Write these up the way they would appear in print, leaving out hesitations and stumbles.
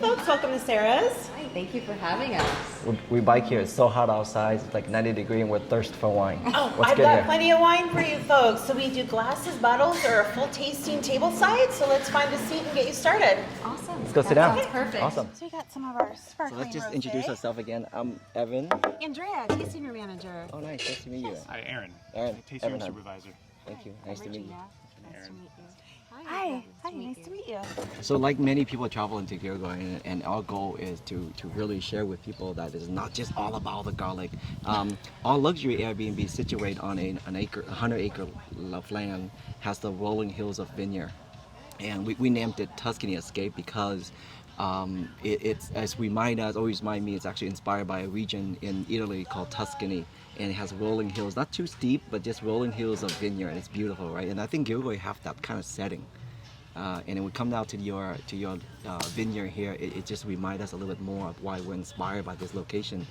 folks, welcome to Sarah's. Hi, thank you for having us. We bike here. It's so hot outside. It's like 90 degrees and we're thirsty for wine. Oh, Let's I've get got here. plenty of wine for you folks. So we do glasses, bottles, or a full tasting table side. So let's find a seat and get you started. Awesome. Let's go sit down. Sounds perfect. Awesome. So we got some of our So sparkling let's just rosé. introduce ourselves again. I'm Evan. Andrea, tasting room manager. Oh, nice. Nice to meet you. Hi, Aaron. Aaron. Tasting room Evan. supervisor. Thank you. Nice to meet you. Aaron. Hi, nice to meet you. So like many people travel into Uruguay, and our goal is to really share with people that it's not just all about the garlic. Our luxury Airbnb situated on an 100-acre of land has the rolling hills of vineyard. And we named it Tuscany Escape because it's, as always remind me, it's actually inspired by a region in Italy called Tuscany. And it has rolling hills, not too steep, but just rolling hills of vineyard. It's beautiful, right? And I think Uruguay have that kind of setting. And it would come down to your vineyard here. It just reminds us a little bit more of why we're inspired by this location.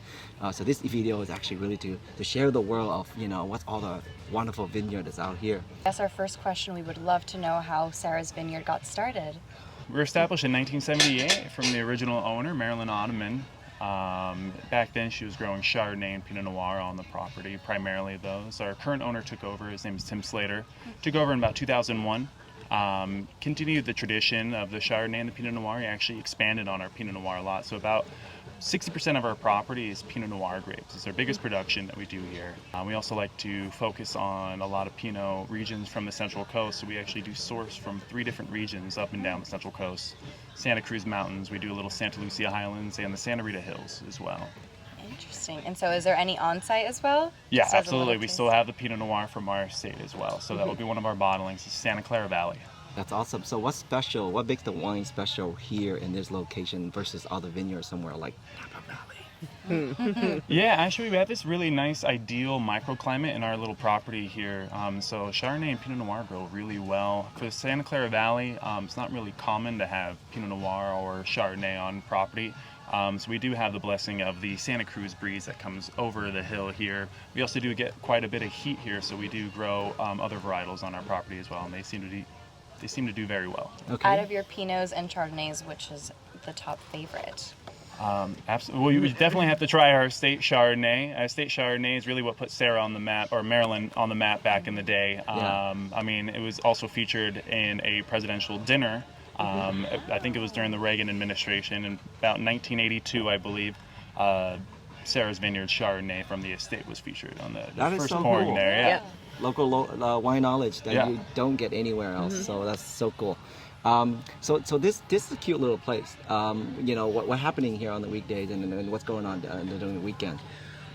So this video is actually really to share the world of, what's all the wonderful vineyard that's out here. That's our first question. We would love to know how Sarah's Vineyard got started. We were established in 1978 from the original owner, Marilyn Ottoman. Back then she was growing Chardonnay and Pinot Noir on the property, primarily those. Our current owner took over, his name is Tim Slater, took over in about 2001. Continued the tradition of the Chardonnay and the Pinot Noir. He actually expanded on our Pinot Noir a lot. So about 60% of our property is Pinot Noir grapes. It's our biggest production that we do here. We also like to focus on a lot of Pinot regions from the Central Coast. So we actually do source from 3 different regions up and down the Central Coast. Santa Cruz Mountains, we do a little Santa Lucia Highlands, and the Santa Rita Hills as well. Interesting. And so is there any on-site as well? Yeah, Just as a absolutely. little We taste? still have the Pinot Noir from our estate as well. So that will be one of our bottlings, Santa Clara Valley. That's awesome. So what's special? What makes the wine special here in this location versus other vineyards somewhere like Napa Valley? Yeah, actually we have this really nice ideal microclimate in our little property here. So Chardonnay and Pinot Noir grow really well. For the Santa Clara Valley, it's not really common to have Pinot Noir or Chardonnay on property. So we do have the blessing of the Santa Cruz breeze that comes over the hill here. We also do get quite a bit of heat here, so we do grow other varietals on our property as well, and they seem to do very well. Okay. Out of your Pinots and Chardonnays, which is the top favorite? Absolutely. Well, you definitely have to try our estate Chardonnay. Our estate Chardonnay is really what put Sarah on the map, or Maryland on the map back in the day. I mean, it was also featured in a presidential dinner. I think it was during the Reagan administration, in about 1982, I believe. Sarah's Vineyard Chardonnay from the estate was featured on the That is first so pouring cool. there. Yeah. Local wine knowledge that Yeah. you don't get anywhere else. So that's so cool. So this is a cute little place. What's happening here on the weekdays and what's going on during the weekend?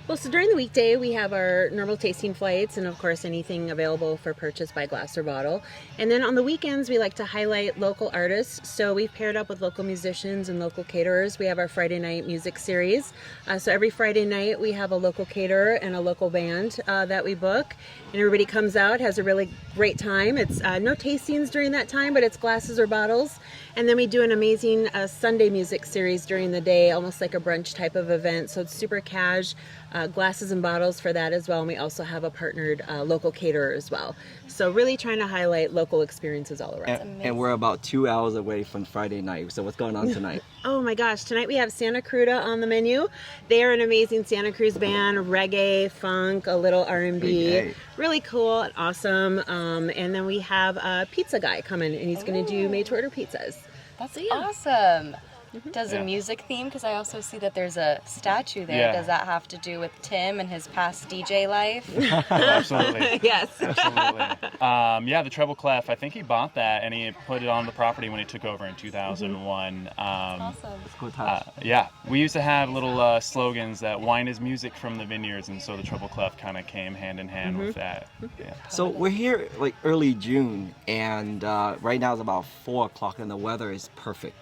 Well, so during the weekday, we have our normal tasting flights and, of course, anything available for purchase by glass or bottle. And then on the weekends, we like to highlight local artists. So we've paired up with local musicians and local caterers. We have our Friday night music series. So every Friday night, we have a local caterer and a local band that we book. And everybody comes out, has a really great time. It's no tastings during that time, but it's glasses or bottles. And then we do an amazing Sunday music series during the day, almost like a brunch type of event. So it's super cash. Glasses and bottles for that as well, and we also have a partnered local caterer as well. So really trying to highlight local experiences all around. And we're about 2 hours away from Friday night. So what's going on tonight? Oh my gosh, tonight we have Santa Cruda on the menu. They are an amazing Santa Cruz band, reggae, funk, a little R&B. Reggae. Really cool and awesome. And then we have a pizza guy coming, and he's going to do made-to-order pizzas. That's awesome. Mm-hmm. Does Yeah. a music theme? Because I also see that there's a statue there. Yeah. Does that have to do with Tim and his past DJ life? Absolutely. Yes. Absolutely. Yeah, the treble clef, I think he bought that and he put it on the property when he took over in 2001. Awesome. Cool touch. Yeah, we used to have little slogans that wine is music from the vineyards, and so the treble clef kind of came hand in hand with that. Yeah. So we're here like early June, and right now it's about 4 o'clock, and the weather is perfect.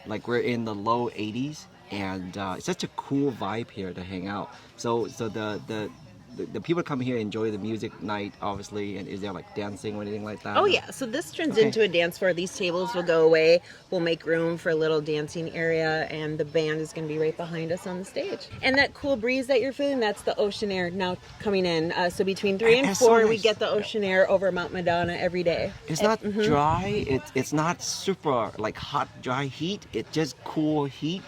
Like we're in the low 80s, and it's such a cool vibe here to hang out. So the the people come here enjoy the music night, obviously, and is there like dancing or anything like that? Oh yeah, so this turns Okay. into a dance floor. These tables will go away. We'll make room for a little dancing area, and the band is going to be right behind us on the stage. And that cool breeze that you're feeling, that's the ocean air now coming in. So between 3 and That's so 4, we nice. get the ocean air over Mount Madonna every day. It's not dry. It's not super like hot, dry heat. It's just cool heat.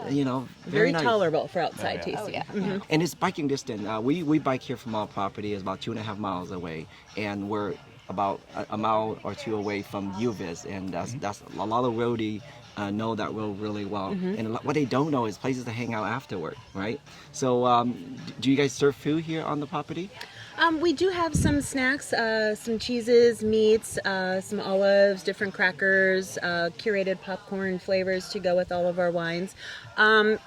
You know, Very nice. tolerable for outside Oh, yeah. tasting. Oh, yeah. And it's biking distance. We bike here from our property. It's about 2.5 miles away, and we're about a mile or two away from UViz, and that's a lot of roadie know that road really well. And what they don't know is places to hang out afterward, right? So, do you guys serve food here on the property? We do have some snacks, some cheeses, meats, some olives, different crackers, curated popcorn flavors to go with all of our wines.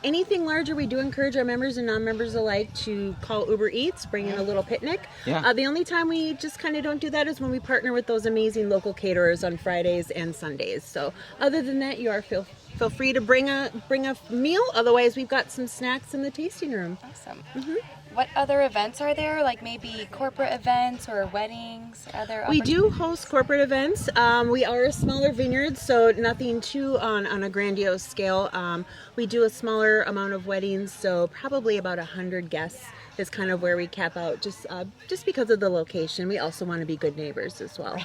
Anything larger, we do encourage our members and non-members alike to call Uber Eats, bring in a little picnic. Yeah. The only time we just kind of don't do that is when we partner with those amazing local caterers on Fridays and Sundays. So other than that, you are feel free to bring a meal. Otherwise, we've got some snacks in the tasting room. Awesome. What other events are there? Like maybe corporate events or weddings? Are there We do host corporate events. We are a smaller vineyard, so nothing too on a grandiose scale. We do a smaller amount of weddings, so probably about 100 guests is kind of where we cap out, just because of the location. We also want to be good neighbors as well.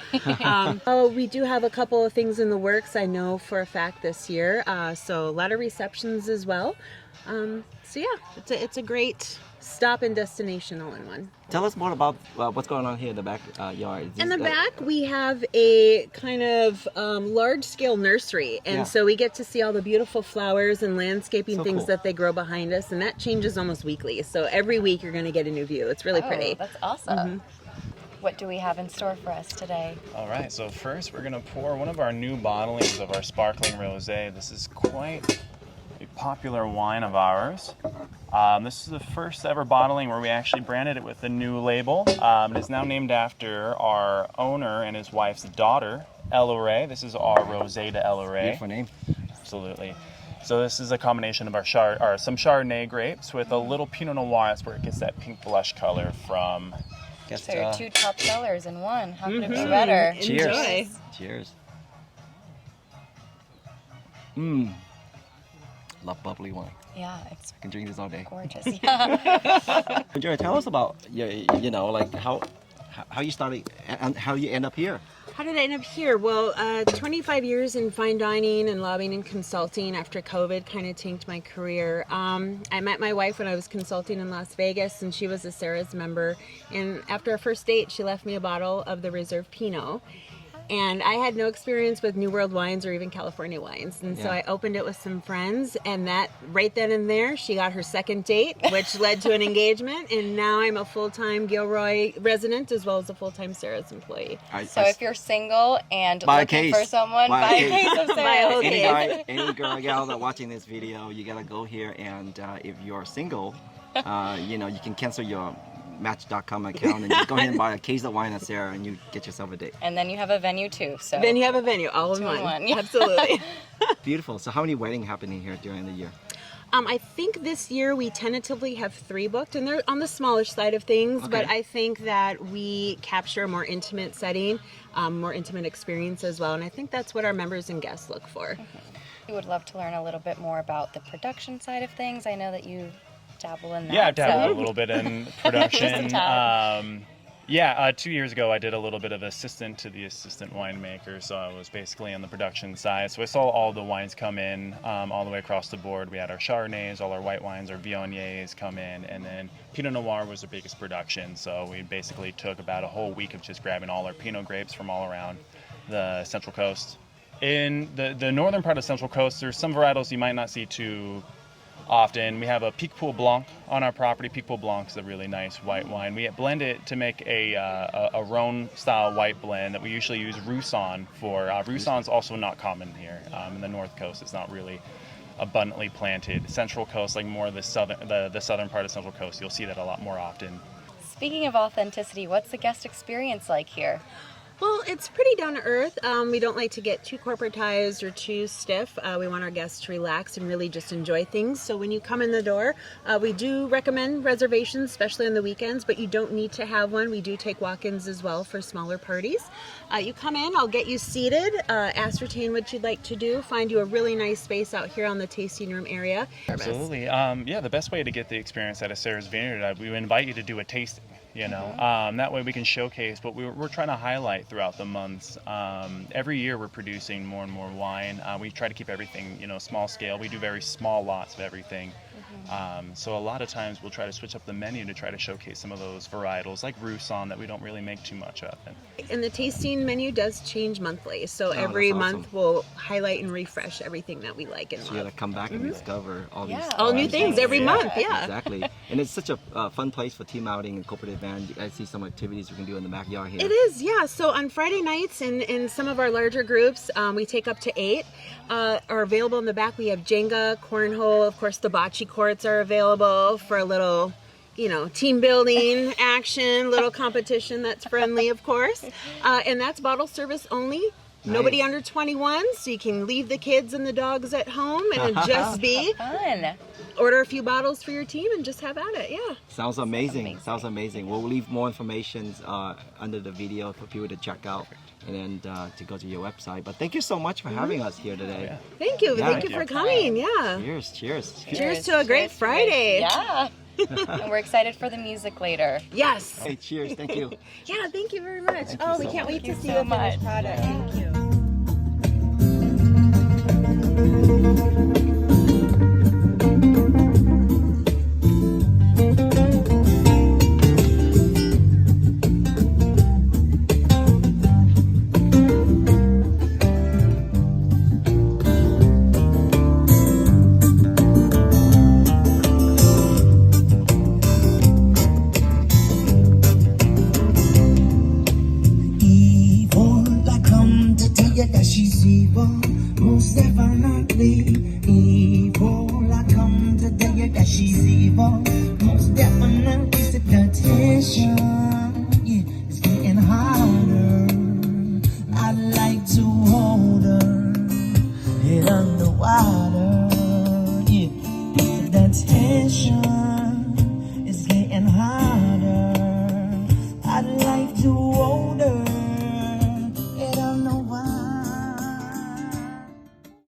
We do have a couple of things in the works, I know for a fact this year. So a lot of receptions as well. So yeah, it's a great stop and destination all in one. Tell us more about what's going on here in the back yard. In the back, we have a kind of large-scale nursery, and Yeah. so we get to see all the beautiful flowers and landscaping So things cool. that they grow behind us, and that changes almost weekly. So every week you're going to get a new view. It's really pretty. That's awesome. What do we have in store for us today? All right, so first we're gonna pour one of our new bottlings of our sparkling rosé. This is quite a popular wine of ours. This is the first ever bottling where we actually branded it with a new label. It is now named after our owner and his wife's daughter, Ella Ray. This is our Rosé de Ella Ray. Beautiful name. Absolutely. So this is a combination of our some Chardonnay grapes with a little Pinot Noir. That's where it gets that pink blush color from. Guess, So your two top sellers in one. How could it be better? cheers. Enjoy. Cheers. Love bubbly wine. Yeah, it's I can drink this all day. gorgeous. Yeah. Jared, tell us about you know, like how you started and how you end up here. How did I end up here? Well, 25 years in fine dining and lobbying and consulting after COVID kind of tanked my career. I met my wife when I was consulting in Las Vegas, and she was a Sarah's member. And after our first date, she left me a bottle of the Reserve Pinot. And I had no experience with New World wines or even California wines. And so Yeah. I opened it with some friends, and that right then and there, she got her second date, which led to an engagement. And now I'm a full-time Gilroy resident as well as a full-time Sarah's employee. So if you're single and Buy a looking case. for someone, Buy a buy a case. case of Buy a Sarah's. whole any case. guy, any girl, gal that watching this video, you gotta go here, and if you're single, you know, you can cancel your Match.com account and just go ahead and buy a case of wine at Sarah, and you get yourself a date. And then you have a venue too. So Then you have a venue, all in Two in one. one, yeah. Absolutely. Beautiful. So how many weddings happening here during the year? I think this year we tentatively have 3 booked, and they're on the smallish side of things, but Okay. I think that we capture a more intimate setting, more intimate experience as well, and I think that's what our members and guests look for. we would love to learn a little bit more about the production side of things. I know that you dabble in that. Yeah, I've dabbled so- a little bit in production. Just a tad. 2 years ago, I did a little bit of assistant to the assistant winemaker, so I was basically on the production side. So I saw all the wines come in all the way across the board. We had our Chardonnays, all our white wines, our Viogniers come in, and then Pinot Noir was the biggest production. So we basically took about a whole week of just grabbing all our Pinot grapes from all around the Central Coast. In the northern part of Central Coast, there's some varietals you might not see too often. We have a Picpoul Blanc on our property. Picpoul Blanc is a really nice white wine. We blend it to make a Rhone style white blend that we usually use Roussan for. Roussan's also not common here in the North Coast. It's not really abundantly planted. Central Coast, like more the southern part of Central Coast, you'll see that a lot more often. Speaking of authenticity, what's the guest experience like here? Well, it's pretty down to earth. We don't like to get too corporatized or too stiff. We want our guests to relax and really just enjoy things. So when you come in the door, we do recommend reservations, especially on the weekends, but you don't need to have one. We do take walk-ins as well for smaller parties. You come in, I'll get you seated, ascertain what you'd like to do, find you a really nice space out here on the tasting room area. Absolutely. Yeah, the best way to get the experience at a Sarah's Vineyard, we invite you to do a tasting. That way we can showcase what we're trying to highlight throughout the months. Every year we're producing more and more wine. We try to keep everything, small scale. We do very small lots of everything. So a lot of times we'll try to switch up the menu to try to showcase some of those varietals like Roussan that we don't really make too much of. And the tasting menu does change monthly. So every that's awesome. month we'll highlight and refresh everything that we like and So you love. gotta come back and discover all these All new things every Yeah. month, yeah. Exactly. And it's such a fun place for team outing and corporate event. I see some activities we can do in the backyard here. It is, yeah. So on Friday nights in some of our larger groups, we take up to 8, are available in the back. We have Jenga, cornhole, of course the bocce courts are available for a little, team building action, little competition that's friendly, of course. And that's bottle service only. Nobody Nice. under 21, so you can leave the kids and the dogs at home and just be. Fun. Order a few bottles for your team and just have at it, yeah. Sounds amazing. Sounds amazing. We'll leave more information under the video for people to check out and then to go to your website. But thank you so much for having us here today. Thank you. Yeah. Thank you for coming, yeah. Cheers, cheers. Cheers to a great Friday. Yeah. And we're excited for the music later. Yes. Hey, cheers. Thank you. Yeah, thank you very much. you Oh, we so can't much. wait to Thank see you the so much. finished product. Thank you. Evil, I come to tell you that she's evil, most definitely. Evil, I come to tell you that she's evil, most definitely. The temptation, yeah, it's getting harder. I'd like to hold her, head underwater, yeah. The tension.